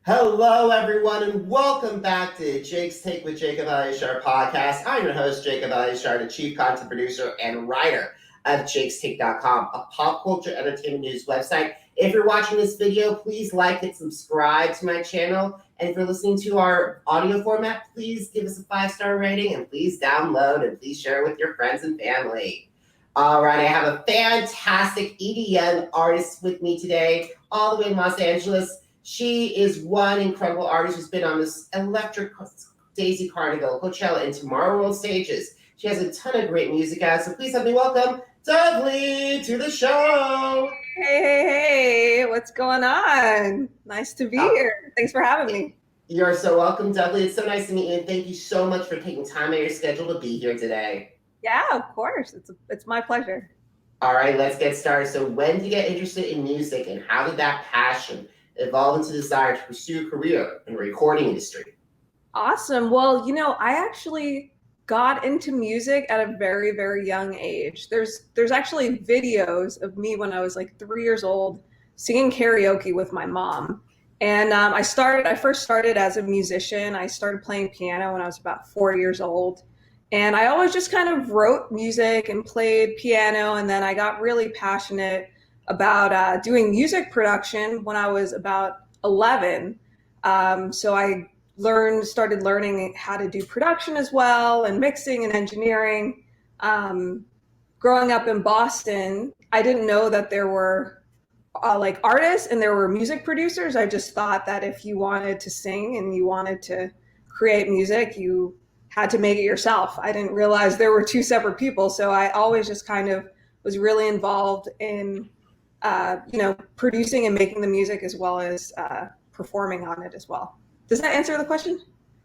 Hello, everyone, and welcome back to Jake's Take with Jacob Elyachar Podcast. I'm your host, Jacob Elyachar, the chief content producer and writer of jakestake.com, a pop culture entertainment news website. If you're watching this video, please like and subscribe to my channel. And if you're listening to our audio format, please give us a 5-star rating and please download and please share with your friends and family. All right, I have a fantastic EDM artist with me today, all the way in Los Angeles. She is one incredible artist who's been on this Electric Daisy Carnival, Coachella, and Tomorrowland stages. She has a ton of great music out, so please help me welcome Dovley to the show. Hey, what's going on? Nice to be here. Thanks for having me. You're so welcome, Dovley. It's so nice to meet you, and thank you so much for taking time out of your schedule to be here today. Yeah, of course. It's my pleasure. All right, let's get started. So when did you get interested in music, and how did that passion evolve into the desire to pursue a career in the recording industry? Awesome. Well, I actually got into music at a very, very young age. There's actually videos of me when I was like 3 years old singing karaoke with my mom. And I first started as a musician. I started playing piano when I was about 4 years old. And I always just kind of wrote music and played piano. And then I got really passionate about doing music production when I was about 11. So I started learning how to do production as well, and mixing and engineering. Growing up in Boston, I didn't know that there were like artists and there were music producers. I just thought that if you wanted to sing and you wanted to create music, you had to make it yourself. I didn't realize there were two separate people. So I always just kind of was really involved in producing and making the music as well as performing on it as well. Does that answer the question?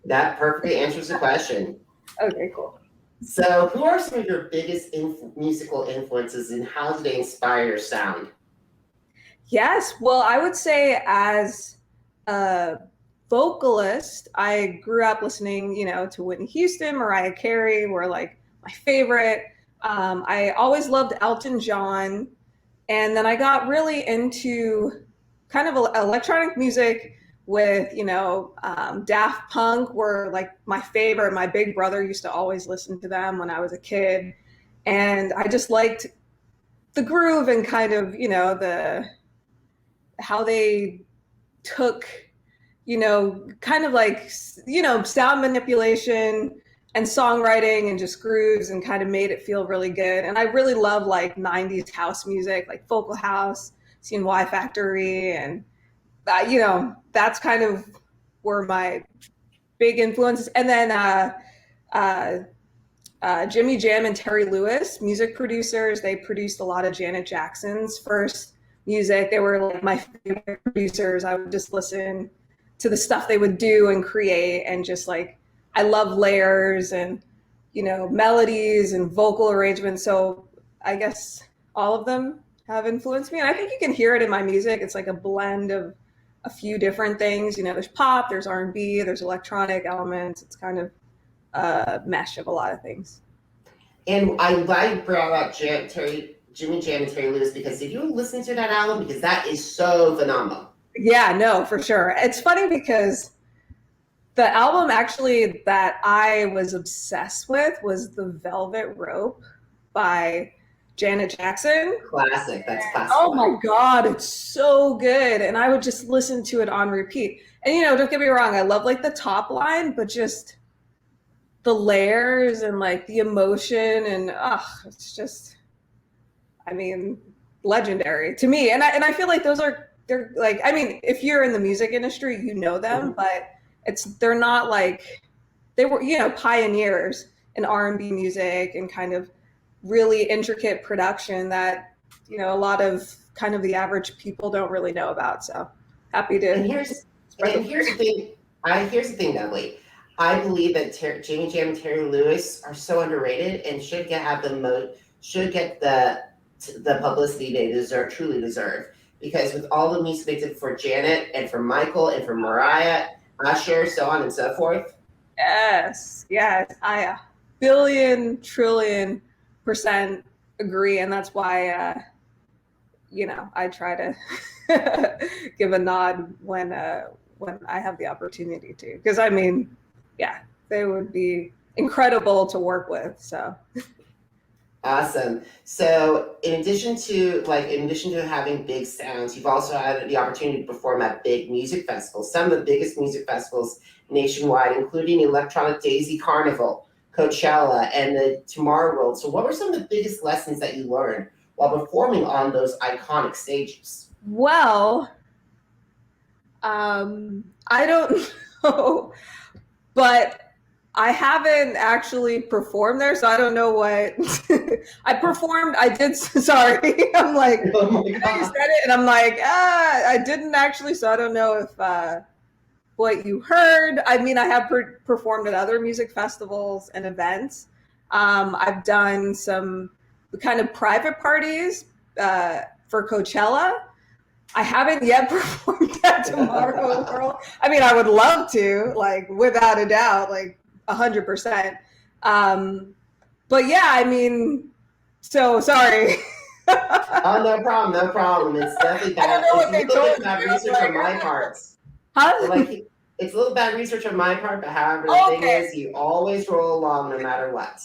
That perfectly answers the question. Okay, cool. So who are some of your biggest musical influences, and how do they inspire your sound? Yes, well, I would say as a vocalist, I grew up listening, to Whitney Houston, Mariah Carey were like my favorite. I always loved Elton John. And then I got really into kind of electronic music with, Daft Punk were like my favorite. My big brother used to always listen to them when I was a kid. And I just liked the groove and kind of, how they took, kind of like, sound manipulation and songwriting and just grooves and kind of made it feel really good. And I really love like 90s house music, like Vocal House, CNY Factory. And, that's kind of were my big influences. And then Jimmy Jam and Terry Lewis, music producers, they produced a lot of Janet Jackson's first music. They were like my favorite producers. I would just listen to the stuff they would do and create, and just like, I love layers and, melodies and vocal arrangements. So I guess all of them have influenced me. And I think you can hear it in my music. It's like a blend of a few different things. There's pop, there's R&B, there's electronic elements. It's kind of a mesh of a lot of things. And I'm glad you brought up Jimmy Jam and Terry Lewis, because if you listen to that album, because that is so phenomenal. Yeah, no, for sure. It's funny because the album actually that I was obsessed with was The Velvet Rope by Janet Jackson. Classic. That's classic. Oh my God, it's so good. And I would just listen to it on repeat. And, don't get me wrong, I love like the top line, but just the layers and like the emotion and it's just, legendary to me. And I feel like they're like, if you're in the music industry, you know them, but they're not like, they were, pioneers in R&B music and kind of really intricate production that, a lot of kind of the average people don't really know about. So happy to. And here's the thing. Here's the thing, Dovley. I believe that Jimmy Jam and Terry Lewis are so underrated and should get the publicity they truly deserve. Because with all the music they did for Janet and for Michael and for Mariah, Usher, so on and so forth. Yes, I billion, trillion % agree. And that's why, I try to give a nod when when I have the opportunity to, because I mean, yeah, they would be incredible to work with. So Awesome. So in addition to having big sounds, you've also had the opportunity to perform at big music festivals, some of the biggest music festivals nationwide, including Electric Daisy Carnival, Coachella, and the Tomorrowland. So what were some of the biggest lessons that you learned while performing on those iconic stages? well, I don't know, but I haven't actually performed there, so I don't know what I performed. I did. Sorry, I'm like, Oh my you God. said it, and I'm like, I didn't actually, so I don't know if what you heard. I mean, I have performed at other music festivals and events. I've done some kind of private parties for Coachella. I haven't yet performed at Tomorrowland. I mean, I would love to, like, without a doubt, like 100%. But yeah, I mean, so sorry. Oh, no problem, no problem. It's definitely bad. It's a little bit bad research on my part. Huh? So, like, it's a little bad research on my part, but however, the thing is, you always roll along no matter what.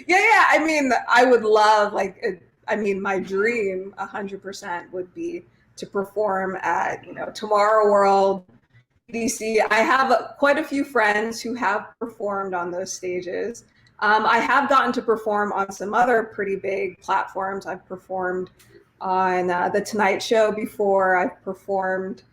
Yeah. I mean, I would love, like, I mean, my dream 100% would be to perform at, Tomorrowland, DC. I have quite a few friends who have performed on those stages. I have gotten to perform on some other pretty big platforms. I've performed on The Tonight Show before. I've performed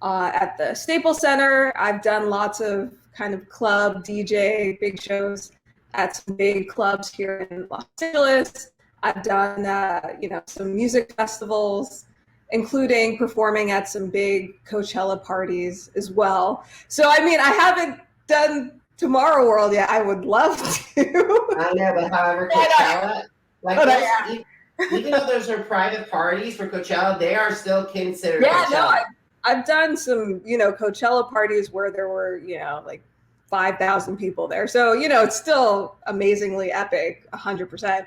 at the Staples Center. I've done lots of kind of club DJ big shows at some big clubs here in Los Angeles. I've done some music festivals, including performing at some big Coachella parties as well. So I mean, I haven't done Tomorrowland yet. I would love to. I know, but however, Coachella, even though those are private parties for Coachella, they are still considered Coachella. No, I've done some, Coachella parties where there were, like 5,000 people there. So, it's still amazingly epic, 100%.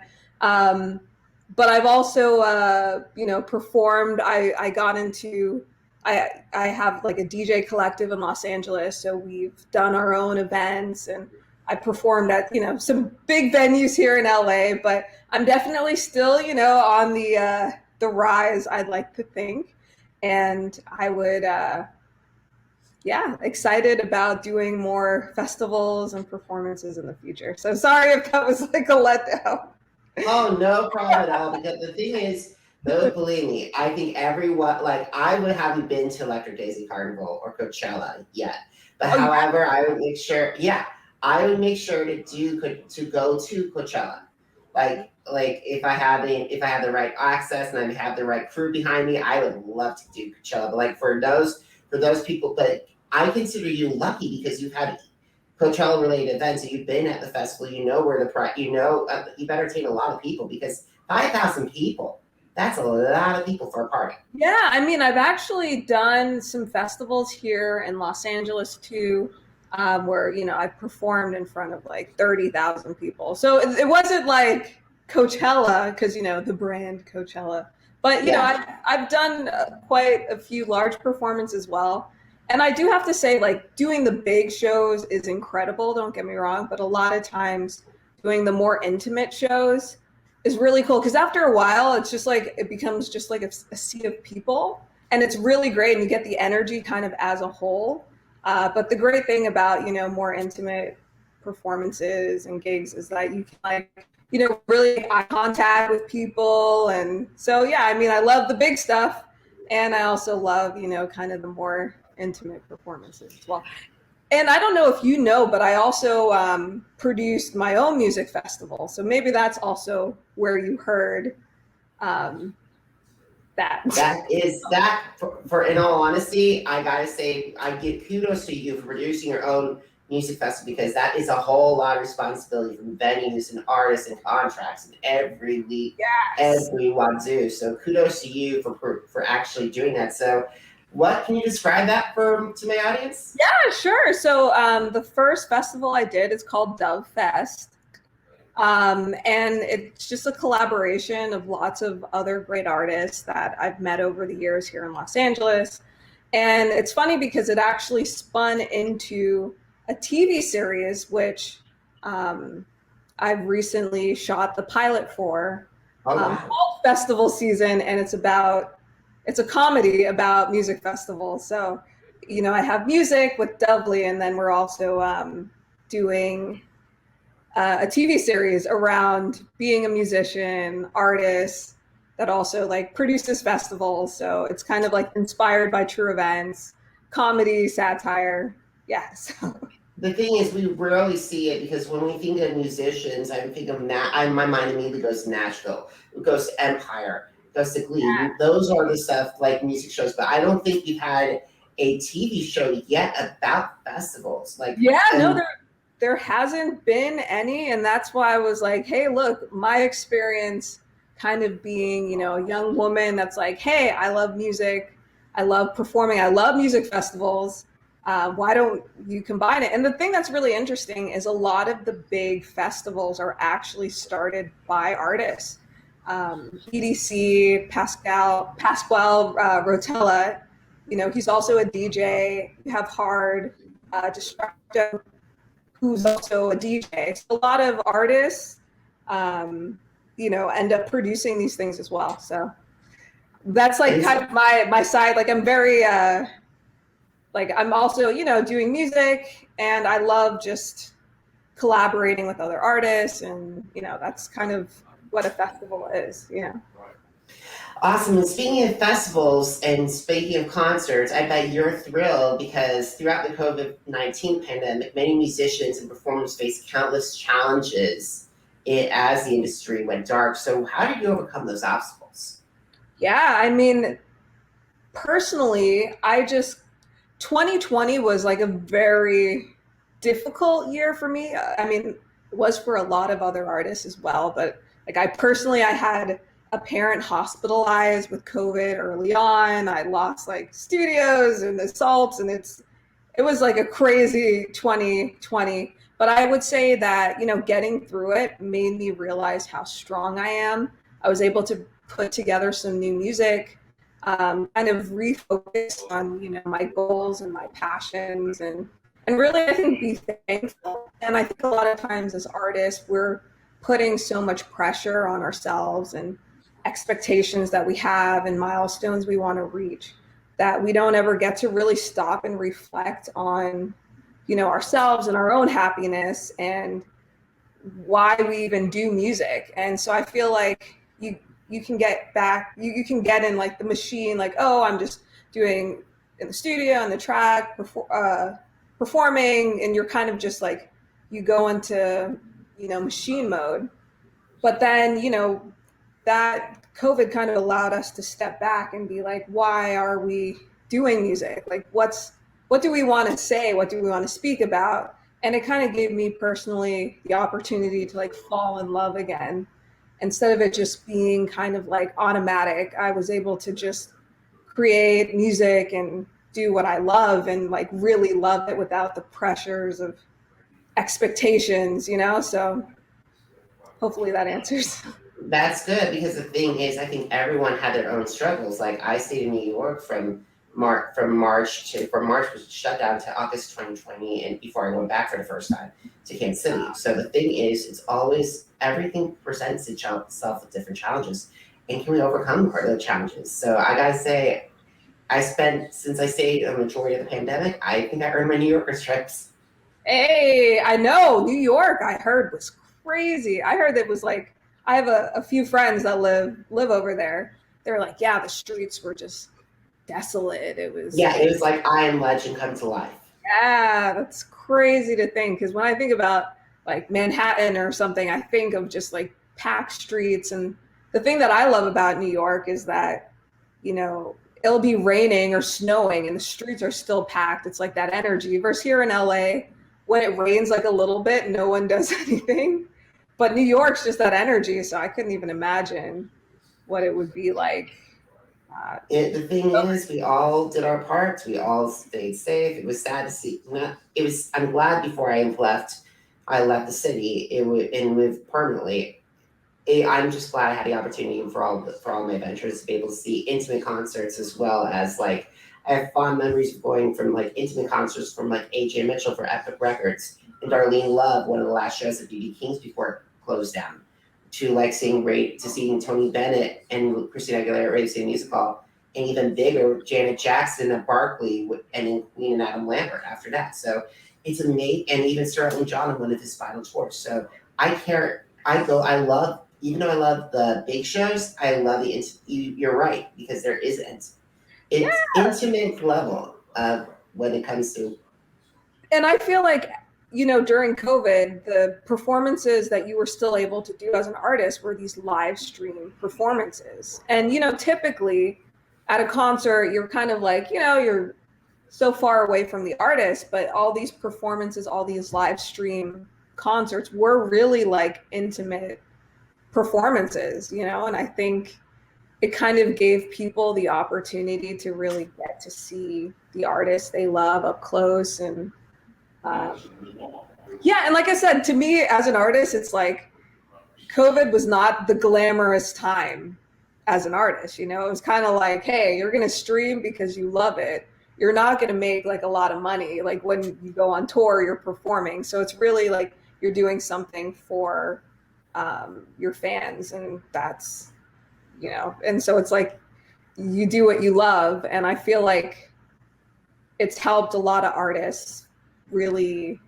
But I've also, performed. I got into, I have like a DJ collective in Los Angeles. So we've done our own events, and I performed at, some big venues here in LA, but I'm definitely still, on the rise, I'd like to think. And I would, excited about doing more festivals and performances in the future. So sorry if that was like a letdown. Oh, no problem at all. Because the thing is, though, believe me, I think everyone, like, I haven't been to Electric Daisy Carnival or Coachella yet. But however, I would make sure, to go to Coachella. Like if I had the right access and I have the right crew behind me, I would love to do Coachella. But like for those people, but I consider you lucky because you've had Coachella related events and you've been at the festival. You know where you've entertained a lot of people, because 5,000 people, that's a lot of people for a party. Yeah, I mean, I've actually done some festivals here in Los Angeles too, where I've performed in front of like 30,000 people. So it wasn't like Coachella because the brand Coachella, but I've done quite a few large performances as well. And I do have to say, like, doing the big shows is incredible, don't get me wrong, but a lot of times doing the more intimate shows is really cool, because after a while, it's just like, it becomes just like a sea of people, and it's really great, and you get the energy kind of as a whole. But the great thing about, more intimate performances and gigs is that you can, like, really eye contact with people. And so, yeah, I mean, I love the big stuff, and I also love, kind of the more intimate performances as well. And I don't know if you know, but I also produced my own music festival. So maybe that's also where you heard that. For in all honesty, I gotta say, I give kudos to you for producing your own music festival, because that is a whole lot of responsibility from venues and artists and contracts and every week, everyone do. So kudos to you for actually doing that. So what can you describe that to my audience? Yeah, sure. So the first festival I did is called Dove Fest. And it's just a collaboration of lots of other great artists that I've met over the years here in Los Angeles. And it's funny because it actually spun into a TV series, which I've recently shot the pilot for, Oh, wow. called Festival Season, and it's a comedy about music festivals. So, I have music with Dovley, and then we're also doing a TV series around being a musician, artist that also like produces festivals. So it's kind of like inspired by true events, comedy, satire. Yeah. So. The thing is, we rarely see it because when we think of musicians, I think of my mind immediately goes to Nashville, it goes to Empire, it goes to Glee. Those are the stuff like music shows, but I don't think we've had a TV show yet about festivals. No, there hasn't been any, and that's why I was like, hey, look, my experience kind of being, a young woman that's like, hey, I love music, I love performing, I love music festivals. Why don't you combine it? And the thing that's really interesting is a lot of the big festivals are actually started by artists. EDC, Pasquale Rotella, he's also a DJ. You have Hard, Destructo, who's also a DJ. So a lot of artists, end up producing these things as well. So that's like kind of my side. Like I'm very, I'm also, doing music, and I love just collaborating with other artists, and, that's kind of what a festival is. Yeah. Awesome. And speaking of festivals and speaking of concerts, I bet you're thrilled because throughout the COVID-19 pandemic, many musicians and performers faced countless challenges as the industry went dark. So how did you overcome those obstacles? Yeah, I mean, personally, 2020 was like a very difficult year for me. I mean, it was for a lot of other artists as well, but like I had a parent hospitalized with COVID early on. I lost like studios and assaults, and it was like a crazy 2020. But I would say that, getting through it made me realize how strong I am. I was able to put together some new music, kind of refocus on, my goals and my passions, and really, I think, be thankful. And I think a lot of times as artists, we're putting so much pressure on ourselves and expectations that we have and milestones we want to reach that we don't ever get to really stop and reflect on, ourselves and our own happiness and why we even do music. And so I feel like you can get back, you can get in like the machine, like, oh, I'm just doing in the studio, on the track, performing, and you're kind of just like, you go into, machine mode. But then, that COVID kind of allowed us to step back and be like, why are we doing music? Like, what do we want to say? What do we want to speak about? And it kind of gave me personally the opportunity to like fall in love again. Instead of it just being kind of like automatic, I was able to just create music and do what I love and like really love it without the pressures of expectations, So hopefully that answers. That's good because the thing is, I think everyone had their own struggles. Like I stayed in New York from March was shut down to August 2020, and before I went back for the first time to Kansas City. So the thing is, it's always everything presents itself with different challenges, and can we overcome part of the challenges? So I gotta say, since I stayed a majority of the pandemic, I think I earned my New Yorker stripes. Hey, I know New York. I heard was crazy. I heard it was like I have a few friends that live over there. They're like, yeah, the streets were just desolate. It was like I Am Legend come to life. Yeah, that's crazy to think, because when I think about like Manhattan or something, I think of just like packed streets. And the thing that I love about New York is that, it'll be raining or snowing and the streets are still packed. It's like that energy versus here in LA, when it rains like a little bit, no one does anything. But New York's just that energy, so I couldn't even imagine what it would be like. The thing is, we all did our parts. We all stayed safe. It was sad to see. I'm glad before I left the city. And moved permanently. I'm just glad I had the opportunity for all my ventures to be able to see intimate concerts as well as like I have fond memories of going from like intimate concerts from like A.J. Mitchell for Epic Records and Darlene Love, one of the last shows at B.B. King's before it closed down, to like seeing Tony Bennett and Christina Aguilera at Radio City Music Hall, and even bigger, Janet Jackson at Barclay, and then Queen and Adam Lambert after that. So it's amazing, and even Sir Elton John on one of his final tours. So even though I love the big shows, I love you're right, because there isn't. It's intimate level of when it comes to. And I feel like, during COVID, the performances that you were still able to do as an artist were these live stream performances. And, typically at a concert, you're kind of like, you're so far away from the artist, but all these performances, all these live stream concerts were really like intimate performances, and I think it kind of gave people the opportunity to really get to see the artists they love up close. And and like I said, to me as an artist, it's like COVID was not the glamorous time as an artist. It was kind of like, hey, you're going to stream because you love it. You're not going to make like a lot of money. Like when you go on tour, you're performing. So it's really like you're doing something for your fans, and that's, and so it's like you do what you love. And I feel like it's helped a lot of artists really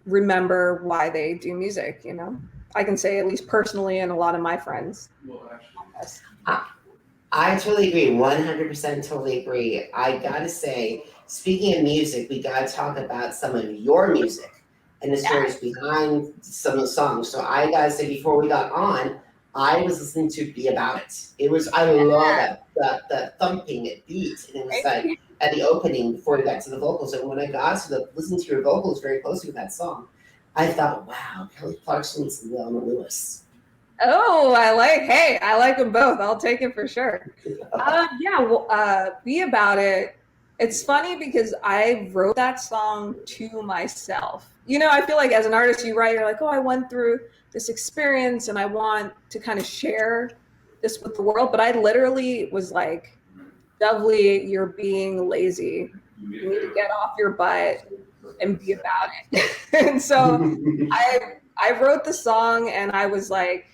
remember why they do music. I can say, at least personally, and a lot of my friends. I totally agree. 100% totally agree. I gotta say, speaking of music, we gotta talk about some of your music and the stories behind some of the songs. So I gotta say, before we got on, I was listening to Be About It. I love the thumping beat, and it was like at the opening before we got to the vocals. And when I got to listen to your vocals very closely with that song, I thought, wow, Kelly Clarkson's Wilma Lewis. Oh, I like them both. I'll take it for sure. Be About It. It's funny because I wrote that song to myself. I feel like as an artist, you write, you're like, oh, I went through this experience and I want to kind of share this with the world. But I literally was like, Dovley, you're being lazy. You need to get off your butt and be about it. And so I wrote the song, and I was like,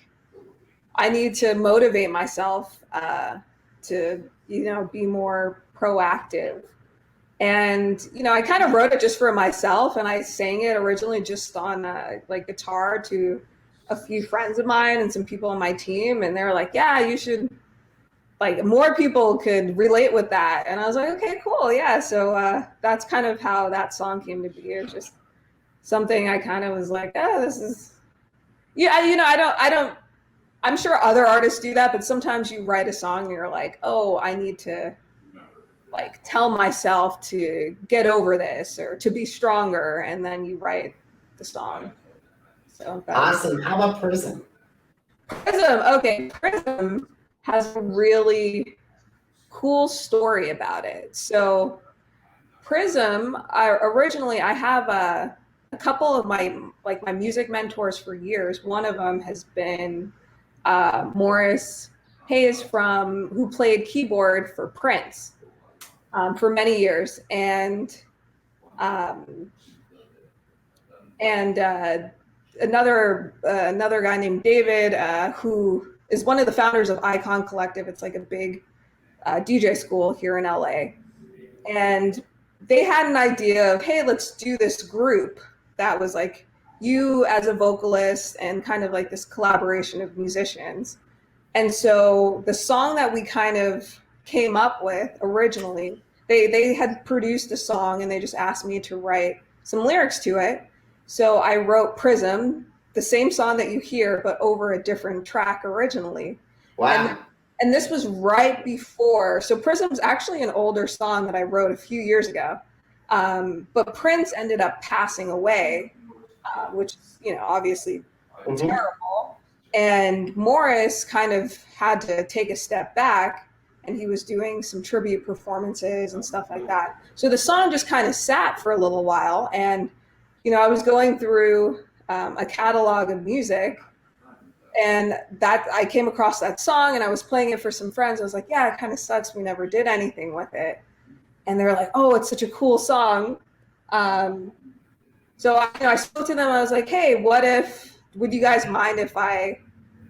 I need to motivate myself to, be more proactive. And, I kind of wrote it just for myself, and I sang it originally just on like guitar to a few friends of mine and some people on my team. And they were like, yeah, you should, like, more people could relate with that. And I was like, okay, cool. Yeah. So that's kind of how that song came to be. It was just something I kind of was like, this is, I'm sure other artists do that, but sometimes you write a song and you're like, oh, I need to like tell myself to get over this or to be stronger. And then you write the song. So awesome. How about Prism? Okay. Prism has a really cool story about it. So Prism, I have a couple of my music mentors for years. One of them has been Morris Hayes who played keyboard for Prince for many years, and another guy named David, who is one of the founders of Icon Collective. It's like a big DJ school here in LA, and they had an idea of, hey, let's do this group that was like you as a vocalist and kind of like this collaboration of musicians. And so the song that we kind of came up with originally, they had produced a song and they just asked me to write some lyrics to it. So I wrote Prism, the same song that you hear, but over a different track originally. Wow. And this was right before, so Prism's actually an older song that I wrote a few years ago. But Prince ended up passing away, which is, obviously terrible. And Morris kind of had to take a step back, and he was doing some tribute performances and stuff like that. So the song just kind of sat for a little while. And, I was going through a catalog of music, and that I came across that song and I was playing it for some friends. I was like, yeah, it kind of sucks we never did anything with it. and they're like, oh, it's such a cool song. So I spoke to them. I was like, hey, would you guys mind if I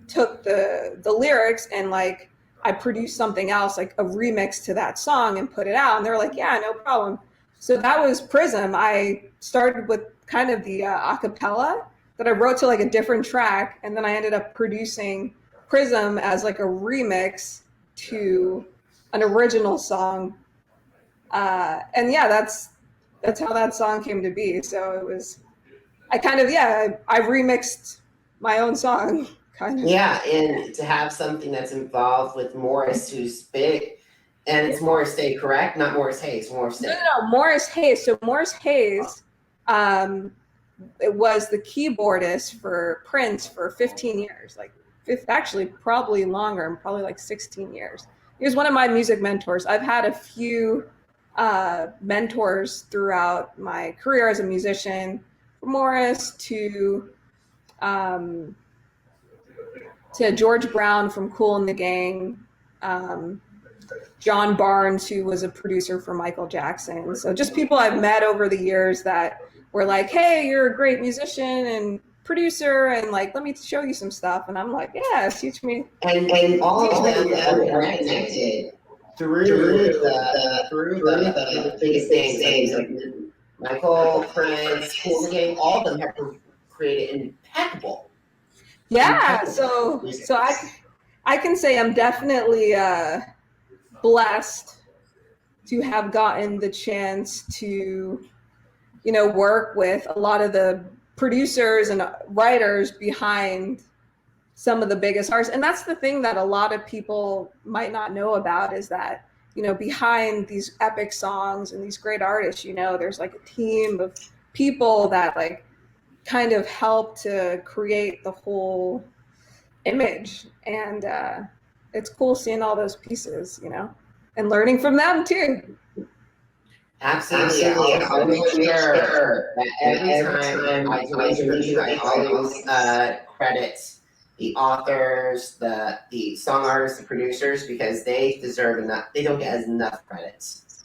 took the lyrics and like I produced something else, like a remix to that song and put it out? And they're like, yeah, no problem. So that was Prism. I started with kind of the a cappella that I wrote to like a different track, and then I ended up producing Prism as like a remix to an original song. And yeah, that's how that song came to be. So it was, I remixed my own song, kind of. Yeah, and to have something that's involved with Morris, who's big, and it's Morris Day, correct? Not Morris Hayes, Morris Day. No, Morris Hayes. So Morris Hayes, it was the keyboardist for Prince for 15 years, actually probably longer, probably like 16 years. He was one of my music mentors. I've had a few mentors throughout my career as a musician, from Morris to George Brown from Kool and the Gang, John Barnes, who was a producer for Michael Jackson. So just people I've met over the years that were like, hey, you're a great musician and producer, and like, let me show you some stuff. And I'm like, yeah, teach me. And all of them were connected through the biggest things. Like Michael, Prince, Kool and the Gang, all of them have created impeccable. Yeah, so I can say I'm definitely blessed to have gotten the chance to, work with a lot of the producers and writers behind some of the biggest artists. And that's the thing that a lot of people might not know about, is that, behind these epic songs and these great artists, there's like a team of people that like kind of help to create the whole image. And it's cool seeing all those pieces, and learning from them too. Absolutely. I'll make sure that every time I do an interview, I always credit the authors, the song artists, the producers, because they deserve enough. They don't get enough credits.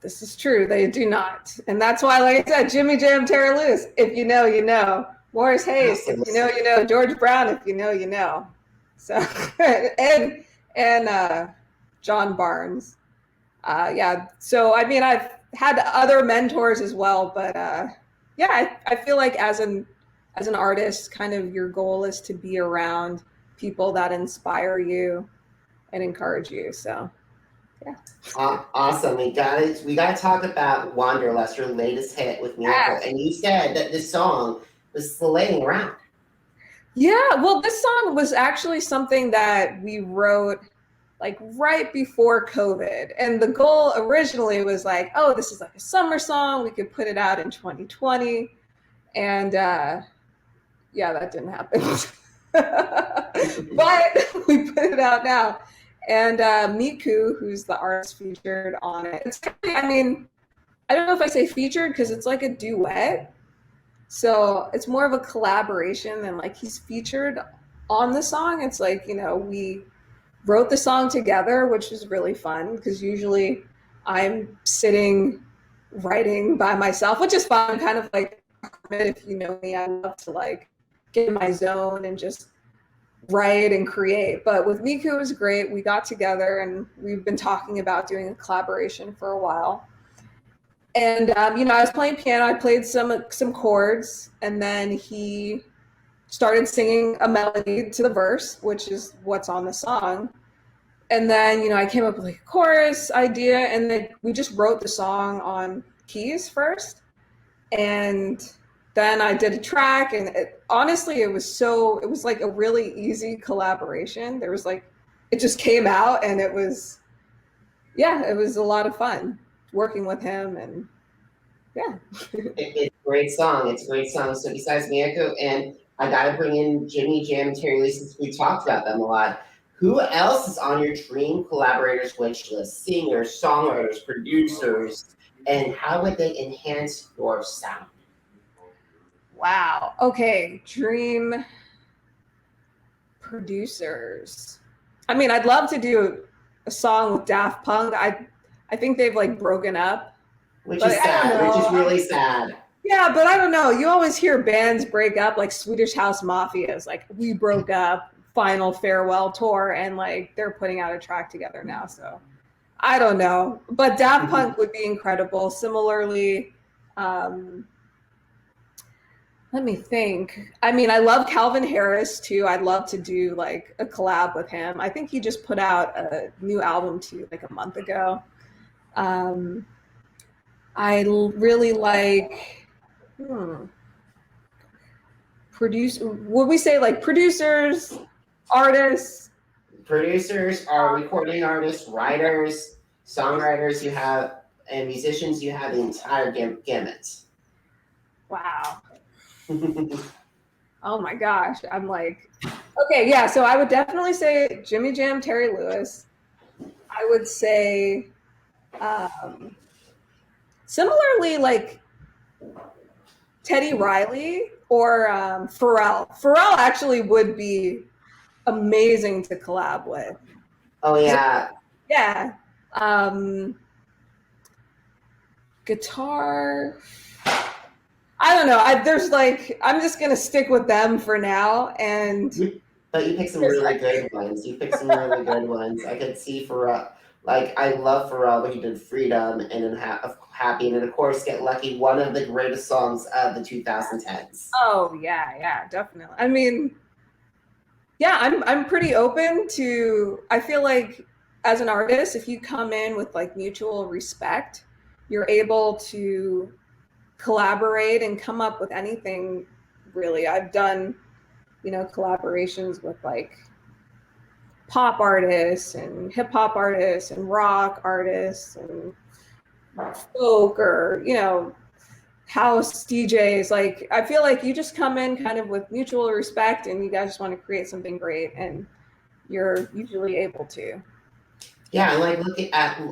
This is true. They do not. And that's why, like I said, Jimmy Jam, Terry Lewis, if you know, you know. Morris Hayes, if you know, you know. George Brown, if you know, you know. So, and John Barnes. Yeah. So, I mean, I've had other mentors as well, but yeah, I feel like as an artist, kind of your goal is to be around people that inspire you and encourage you. So, yeah. Awesome. We gotta talk about Wanderlust, your latest hit with Miracle. And you said that this song was slaying around. Yeah, well, this song was actually something that we wrote like right before COVID. And the goal originally was like, oh, this is like a summer song. We could put it out in 2020. And yeah, that didn't happen. But we put it out now. And Miku, who's the artist featured on it, it's kind of, I mean, I don't know if I say featured because it's like a duet. So it's more of a collaboration than like he's featured on the song. It's like, we wrote the song together, which was really fun because usually I'm sitting writing by myself, which is fun. Kind of like, if you know me, I love to like get in my zone and just write and create. But with Miku, it was great. We got together and we've been talking about doing a collaboration for a while. And I was playing piano. I played some chords, and then he started singing a melody to the verse, which is what's on the song. And then I came up with like a chorus idea, and then we just wrote the song on keys first, and then I did a track. And honestly, it was like a really easy collaboration. There was like, it just came out, and it was a lot of fun working with him. And yeah. It's a great song. It's a great song. So besides Miyako, and I gotta bring in Jimmy Jam and Terry Lee, since we talked about them a lot. Who else is on your dream collaborators wish list? Singers, songwriters, producers, and how would they enhance your sound? Wow. Okay. Dream producers. I mean, I'd love to do a song with Daft Punk. I I think they've like broken up. Which is sad, which is really sad. Yeah, but I don't know. You always hear bands break up, like Swedish House Mafia is like, we broke up, final farewell tour, and like they're putting out a track together now. So I don't know. But Daft Punk would be incredible. Similarly, let me think. I mean, I love Calvin Harris too. I'd love to do like a collab with him. I think he just put out a new album too, like a month ago. Really like would we say like producers, artists? Producers are recording artists, writers, songwriters, you have, and musicians, you have the entire gamut. Wow. Oh my gosh. I'm like, okay, yeah, so I would definitely say Jimmy Jam, Terry Lewis. I would say similarly like Teddy Riley or Pharrell. Pharrell actually would be amazing to collab with. Oh yeah. Yeah. Guitar. I don't know. There's like, I'm just gonna stick with them for now. And but you picked some really good ones. I could see Pharrell. Like I love Pharrell when he did Freedom and then Happy, and then of course Get Lucky, one of the greatest songs of the 2010s. Oh yeah, definitely. I mean, yeah, I'm pretty open to. I feel like as an artist, if you come in with like mutual respect, you're able to collaborate and come up with anything. Really, I've done, collaborations with like pop artists and hip hop artists and rock artists and folk or house DJs. Like I feel like you just come in kind of with mutual respect and you guys just want to create something great and you're usually able to. Yeah,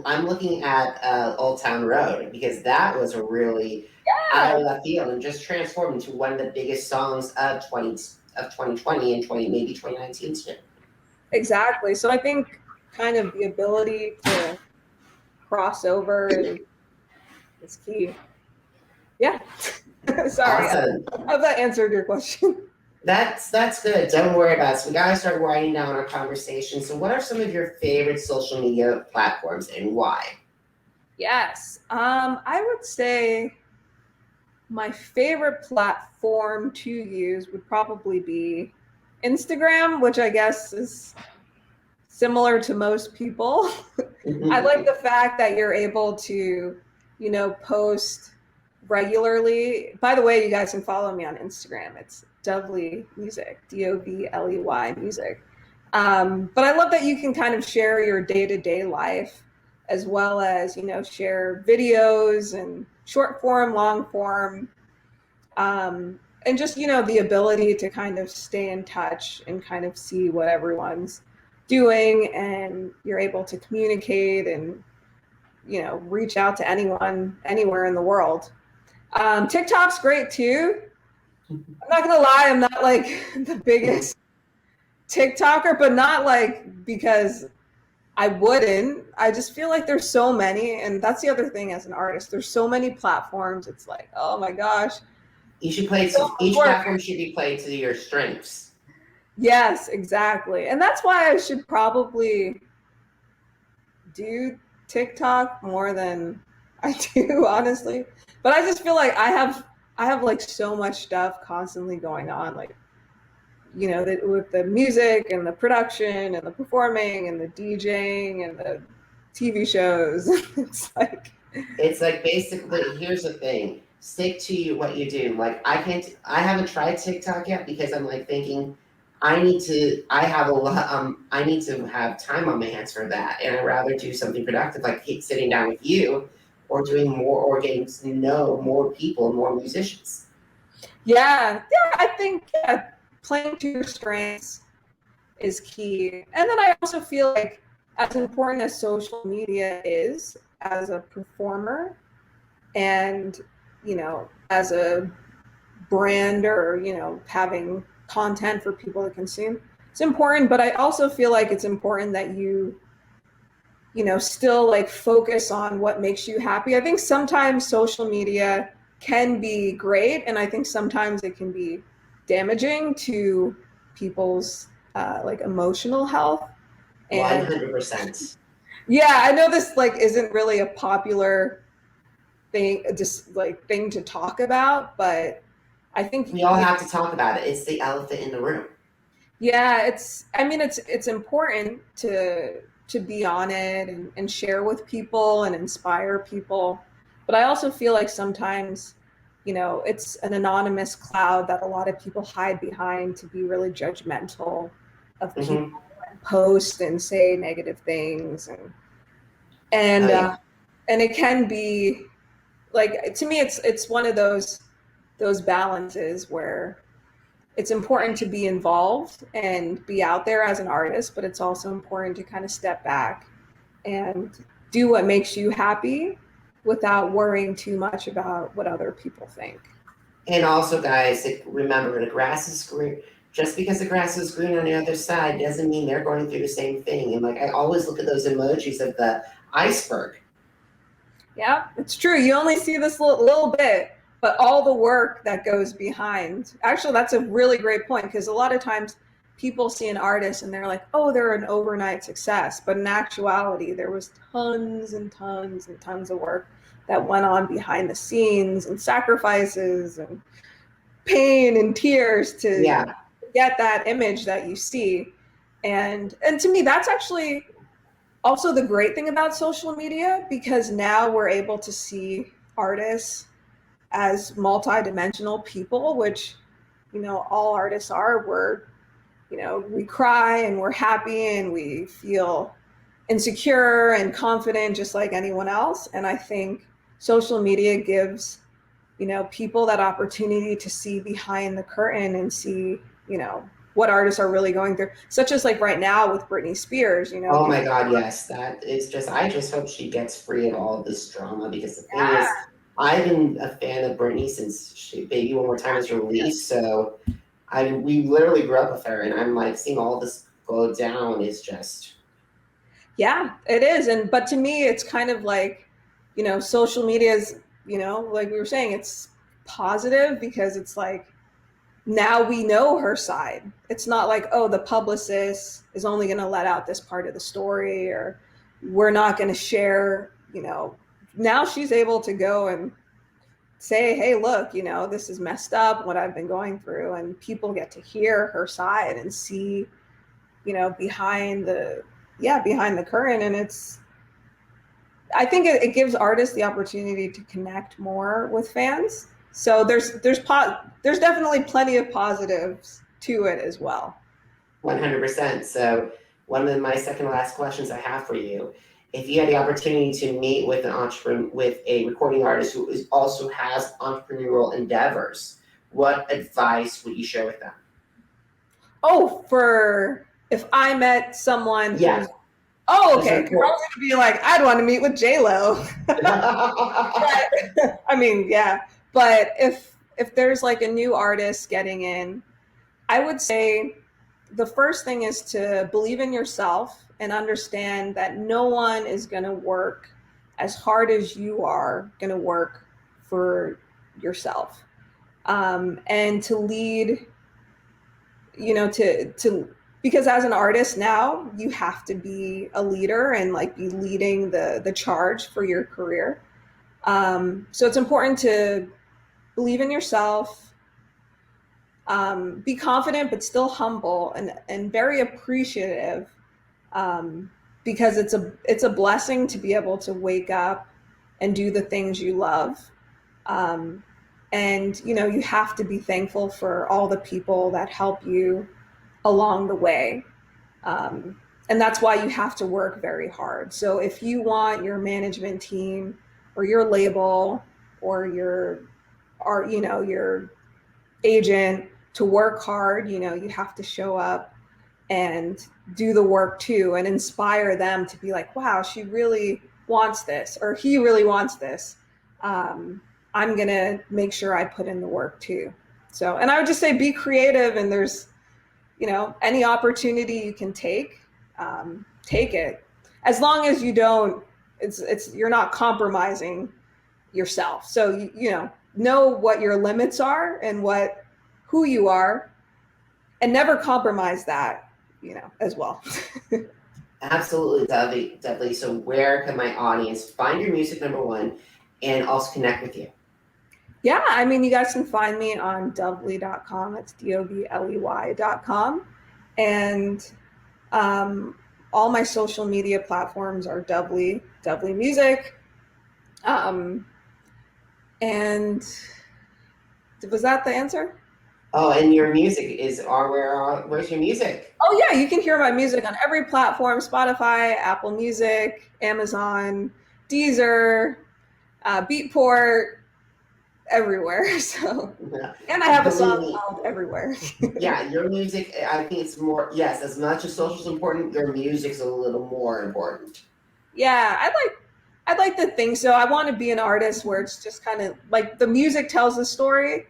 I'm looking at Old Town Road because that was a really out of left field and just transformed into one of the biggest songs of 2020 and maybe 2019 too. Exactly. So I think kind of the ability to cross over is key. Yeah. Sorry. Awesome. I hope that answered your question. That's good. Don't worry about it. So we gotta start winding down our conversation. So what are some of your favorite social media platforms and why? Yes. I would say my favorite platform to use would probably be Instagram, which I guess is similar to most people. Mm-hmm. I like the fact that you're able to, post regularly. By the way, you guys can follow me on Instagram. It's Dovley Music, Dovley Music. But I love that you can kind of share your day-to-day life as well as, share videos and short form, long form. And just, the ability to kind of stay in touch and kind of see what everyone's doing and you're able to communicate and, reach out to anyone, anywhere in the world. TikTok's great too. I'm not going to lie. I'm not like the biggest TikToker, but not like because I wouldn't. I just feel like there's so many. And that's the other thing as an artist. There's so many platforms. It's like, oh my gosh. You should play each platform should be played to your strengths. Yes, exactly. And that's why I should probably do TikTok more than I do, honestly. But I just feel like I have like so much stuff constantly going on, like, with the music and the production and the performing and the DJing and the TV shows. It's like basically, here's the thing. Stick to what you do. Like I haven't tried TikTok yet because I'm like thinking I need to have time on my hands for that. And I'd rather do something productive, like keep sitting down with you or doing more or getting to know more people, more musicians. Yeah, I think playing to your strengths is key. And then I also feel like as important as social media is as a performer and as a brand or, having content for people to consume, it's important. But I also feel like it's important that you still like focus on what makes you happy. I think sometimes social media can be great, and I think sometimes it can be damaging to people's like emotional health. And 100%. yeah, I know this like isn't really a popular thing, just like thing to talk about, but I think We all have to talk about it. It's the elephant in the room. yeah, it's important to be on it and share with people and inspire people. But I also feel like sometimes, it's an anonymous cloud that a lot of people hide behind to be really judgmental of Mm-hmm. people and post and say negative things and Oh, yeah. and it can be like, to me it's one of those balances where it's important to be involved and be out there as an artist, but it's also important to kind of step back and do what makes you happy without worrying too much about what other people think. And also, guys, remember, the grass is green. Just because the grass is green on the other side doesn't mean they're going through the same thing. And like, I always look at those emojis of the iceberg. Yeah, it's true. You only see this little bit, but all the work that goes behind. Actually, that's a really great point, because a lot of times people see an artist and they're like, oh, they're an overnight success. But in actuality, there was tons and tons and tons of work that went on behind the scenes, and sacrifices and pain and tears to Yeah. get that image that you see. And to me, that's actually also the great thing about social media, because now we're able to see artists as multidimensional people, which all artists are. We cry and we're happy and we feel insecure and confident just like anyone else. And I think social media gives people that opportunity to see behind the curtain and see what artists are really going through, such as like right now with Britney Spears. Oh my God, yes. That is just, I just hope she gets free of all of this drama, because the thing is, I've been a fan of Britney since Baby One More Time was released. So we literally grew up with her, and I'm like, seeing all this go down is just. Yeah, it is. But to me, it's kind of like, social media is, like we were saying, it's positive, because it's like, now we know her side. It's not like, oh, the publicist is only going to let out this part of the story, or we're not going to share, now she's able to go and say, hey, look, this is messed up, what I've been going through. And people get to hear her side and see, behind the curtain. And I think it gives artists the opportunity to connect more with fans. So there's definitely plenty of positives to it as well. 100%. So one of my second to last questions I have for you: if you had the opportunity to meet with with a recording artist who also has entrepreneurial endeavors, what advice would you share with them? Oh, for if I met someone Yeah. who's, oh, okay. I was going to be like, I'd want to meet with J-Lo. I mean, yeah. But if there's like a new artist getting in, I would say the first thing is to believe in yourself and understand that no one is going to work as hard as you are going to work for yourself. And to lead, because as an artist now, you have to be a leader and like be leading the charge for your career. So it's important to believe in yourself, be confident, but still humble and very appreciative, because it's a blessing to be able to wake up and do the things you love. And you have to be thankful for all the people that help you along the way. And that's why you have to work very hard. So if you want your management team or your label or your agent to work hard, you have to show up and do the work too, and inspire them to be like, wow, she really wants this, or he really wants this. I'm going to make sure I put in the work too. So, and I would just say, be creative, and there's, any opportunity you can take it. as long as you don't, you're not compromising yourself. So know what your limits are and who you are, and never compromise that, as well. Absolutely, Dovley. So where can my audience find your music, number one, and also connect with you? Yeah, I mean, you guys can find me on dovley.com. It's Dovley.com. And all my social media platforms are Dovley Music. And was that the answer? Oh, and your music where's your music? Oh yeah, you can hear my music on every platform: Spotify, Apple Music, Amazon, Deezer, Beatport, everywhere. So, and I have a song called Everywhere. Yeah, your music, I think it's more, yes, as much as social's important, your music's a little more important. Yeah, I'd like to think so. I want to be an artist where it's just kind of like the music tells the story,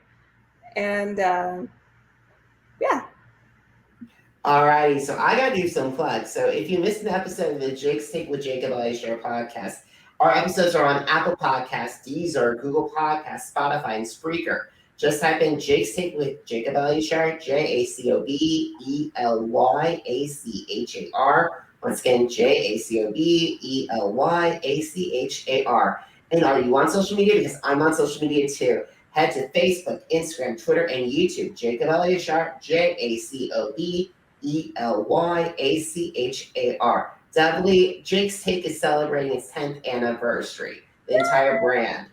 and yeah. Alrighty, so I gotta do some plugs. So if you missed an episode of the Jake's Take with Jacob Elyachar podcast, our episodes are on Apple Podcasts, Deezer, Google Podcasts, Spotify, and Spreaker. Just type in Jake's Take with Jacob Elyachar, JACOBELYACHAR. Once again, JACOBELYACHAR. And are you on social media? Because I'm on social media too. Head to Facebook, Instagram, Twitter, and YouTube. Jacob Elyachar, JACOBELYACHAR. Dovley, Jake's Take is celebrating its 10th anniversary. The entire brand.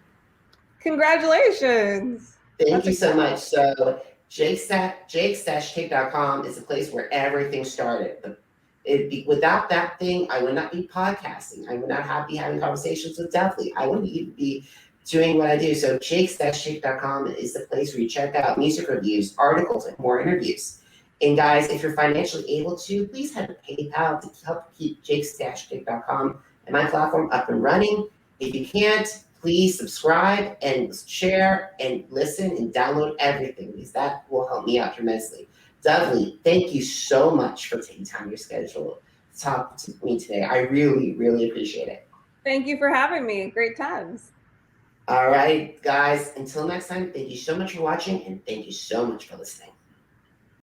Congratulations. Thank you so much. So Jakes-Take.com is a place where everything started. Without that thing, I would not be podcasting. I would not be having conversations with Dovley. I wouldn't even be doing what I do. So Jakes-Take.com is the place where you check out music reviews, articles, and more interviews. And guys, if you're financially able to, please head to PayPal to help keep Jakes-Take.com and my platform up and running. If you can't, please subscribe and share and listen and download everything, because that will help me out tremendously. Dovley, thank you so much for taking time in your schedule to talk to me today. I really, really appreciate it. Thank you for having me. Great times. All right, guys, until next time, thank you so much for watching, and thank you so much for listening.